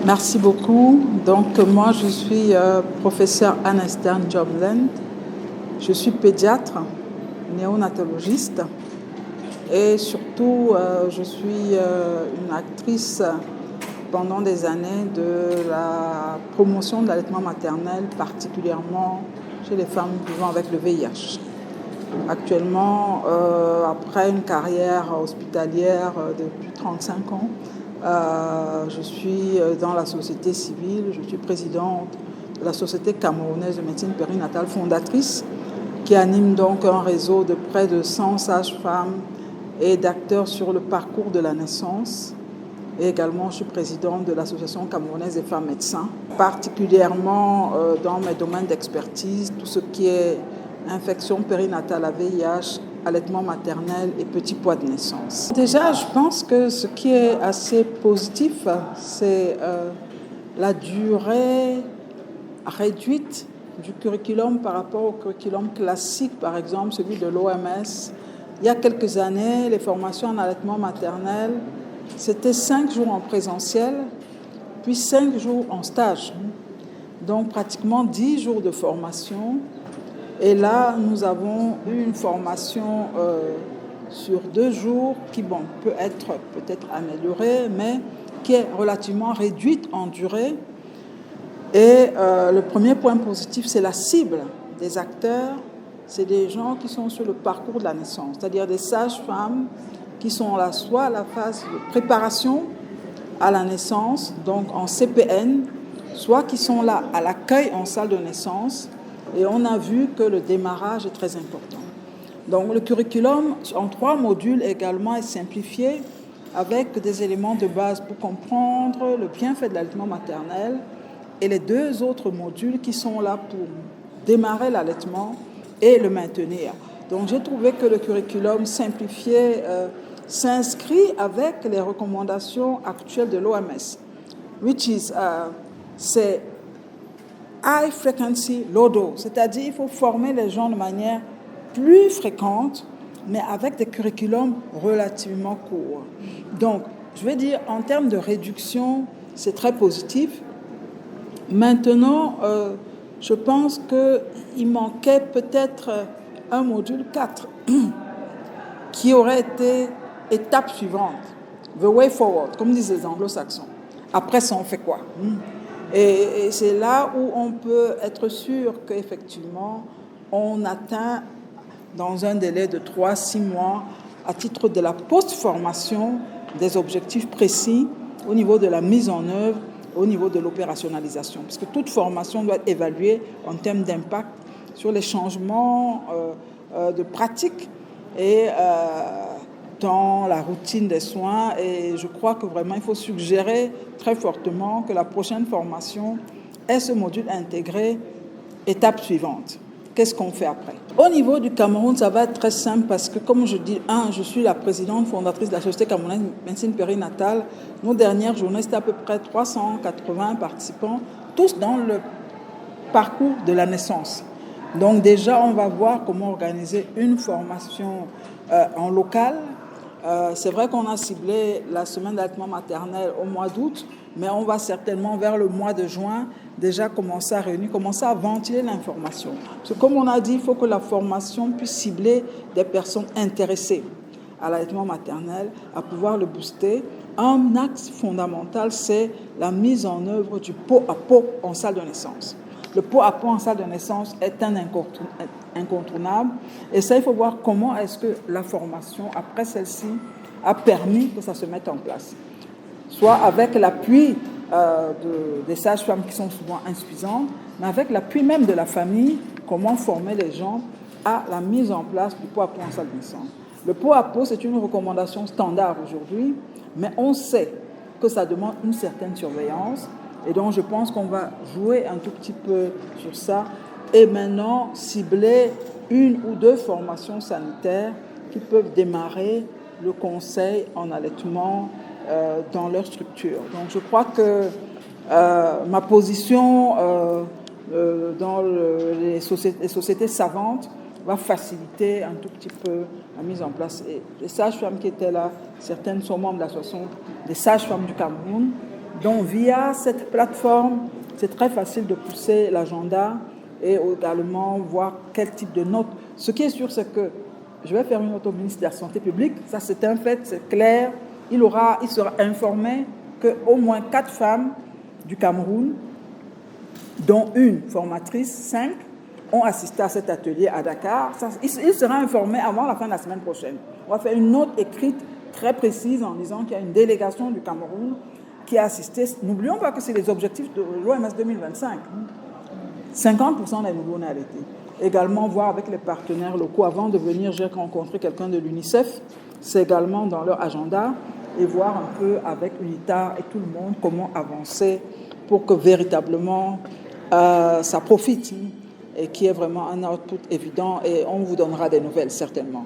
Merci beaucoup. Donc, moi, je suis professeure Anne Esther Jobland. Je suis pédiatre, néonatologiste et surtout, je suis une actrice pendant des années de la promotion de l'allaitement maternel, particulièrement chez les femmes vivant avec le VIH. Actuellement, après une carrière hospitalière depuis 35 ans, je suis dans la société civile, je suis présidente de la Société camerounaise de médecine périnatale, fondatrice, qui anime donc un réseau de près de 100 sages-femmes et d'acteurs sur le parcours de la naissance. Et également, je suis présidente de l'Association camerounaise des femmes médecins, particulièrement dans mes domaines d'expertise, tout ce qui est infection périnatale à VIH, allaitement maternel et petit poids de naissance. Déjà, je pense que ce qui est assez positif, c'est la durée réduite du curriculum par rapport au curriculum classique, par exemple celui de l'OMS. Il y a quelques années, les formations en allaitement maternel, c'était 5 jours en présentiel, puis 5 jours en stage. Donc pratiquement 10 jours de formation. Et là, nous avons eu une formation sur 2 jours qui peut être peut-être améliorée, mais qui est relativement réduite en durée. Et le premier point positif, c'est la cible des acteurs. C'est des gens qui sont sur le parcours de la naissance, c'est-à-dire des sages-femmes qui sont là soit à la phase de préparation à la naissance, donc en CPN, soit qui sont là à l'accueil en salle de naissance. Et on a vu que le démarrage est très important. Donc le curriculum en 3 modules également est simplifié avec des éléments de base pour comprendre le bienfait de l'allaitement maternel et les 2 autres modules qui sont là pour démarrer l'allaitement et le maintenir. Donc j'ai trouvé que le curriculum simplifié s'inscrit avec les recommandations actuelles de l'OMS, c'est high frequency, low dose, c'est-à-dire il faut former les gens de manière plus fréquente, mais avec des curriculums relativement courts. Donc, je vais dire, en termes de réduction, c'est très positif. Maintenant, je pense qu'il manquait peut-être un module 4 qui aurait été étape suivante, the way forward, comme disent les anglo-saxons. Après ça, on fait quoi ? Et c'est là où on peut être sûr qu'effectivement, on atteint dans un délai de 3-6 mois, à titre de la post-formation, des objectifs précis au niveau de la mise en œuvre, au niveau de l'opérationnalisation. Parce que toute formation doit être évaluée en termes d'impact sur les changements de pratique et dans la routine des soins. Et je crois que vraiment, il faut suggérer très fortement que la prochaine formation ait ce module intégré, étape suivante. Qu'est-ce qu'on fait après ? Au niveau du Cameroun, ça va être très simple parce que, comme je dis, je suis la présidente fondatrice de la Société camerounaise de médecine périnatale. Nos dernières journées, c'était à peu près 380 participants, tous dans le parcours de la naissance. Donc déjà, on va voir comment organiser une formation en local. C'est vrai qu'on a ciblé la semaine d'allaitement maternel au mois d'août, mais on va certainement vers le mois de juin déjà commencer à réunir, commencer à ventiler l'information. Parce que comme on a dit, il faut que la formation puisse cibler des personnes intéressées à l'allaitement maternel, à pouvoir le booster. Un axe fondamental, c'est la mise en œuvre du pot à pot en salle de naissance. Le pot à pot en salle de naissance est un incontournable. Et ça, il faut voir comment est-ce que la formation, après celle-ci, a permis que ça se mette en place. Soit avec l'appui des sages-femmes qui sont souvent insuffisantes, mais avec l'appui même de la famille, comment former les gens à la mise en place du pot à pot en salle de naissance. Le pot à pot, c'est une recommandation standard aujourd'hui, mais on sait que ça demande une certaine surveillance. Et donc, je pense qu'on va jouer un tout petit peu sur ça et maintenant cibler 1 ou 2 formations sanitaires qui peuvent démarrer le conseil en allaitement dans leur structure. Donc, je crois que ma position dans les sociétés savantes va faciliter un tout petit peu la mise en place. Et les sages-femmes qui étaient là, certaines sont membres de l'association des sages-femmes du Cameroun. Donc, via cette plateforme, c'est très facile de pousser l'agenda et également voir quel type de notes. Ce qui est sûr, c'est que je vais faire une note au ministre de la Santé publique. Ça, c'est un fait, c'est clair. Il sera informé qu'au moins 4 femmes du Cameroun, dont une formatrice, 5, ont assisté à cet atelier à Dakar. Il sera informé avant la fin de la semaine prochaine. On va faire une note écrite très précise en disant qu'il y a une délégation du Cameroun qui a assisté. N'oublions pas que c'est les objectifs de l'OMS 2025. 50% des nouveau-nés. Également voir avec les partenaires locaux. Avant de venir, j'ai rencontré quelqu'un de l'UNICEF. C'est également dans leur agenda. Et voir un peu avec UNITAR et tout le monde comment avancer pour que véritablement ça profite et qu'il y ait vraiment un output évident. Et on vous donnera des nouvelles certainement.